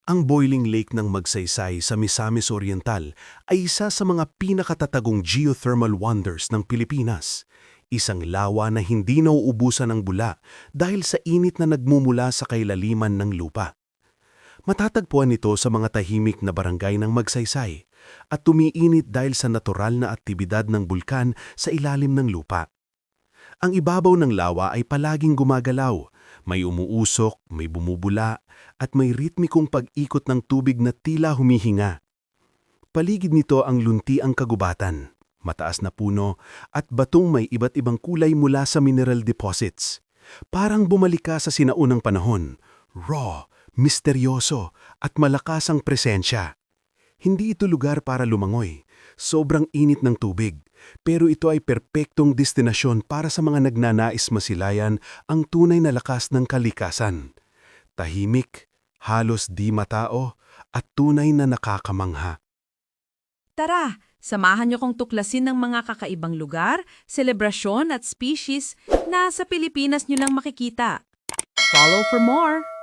Ang Boiling Lake ng Magsaysay sa Misamis Oriental ay isa sa mga pinakatatagong geothermal wonders ng Pilipinas. Isang lawa na hindi nauubusan ng bula dahil sa init na nagmumula sa kailaliman ng lupa. Matatagpuan ito sa mga tahimik na barangay ng Magsaysay at tumiinit dahil sa natural na aktibidad ng bulkan sa ilalim ng lupa. Ang ibabaw ng lawa ay palaging gumagalaw, may umuusok, may bumubula, at may ritmikong pag-ikot ng tubig na tila humihinga. Paligid nito ang luntiang kagubatan, mataas na puno, at batong may iba't ibang kulay mula sa mineral deposits. Parang bumalik ka sa sinaunang panahon, raw, misteryoso, at malakas ang presensya. Hindi ito lugar para lumangoy, sobrang init ng tubig, pero ito ay perpektong destinasyon para sa mga nagnanais masilayan ang tunay na lakas ng kalikasan. Tahimik, halos di matao, at tunay na nakakamangha. Tara, samahan niyo kong tuklasin ng mga kakaibang lugar, selebrasyon at species na sa Pilipinas niyo lang makikita. Follow for more!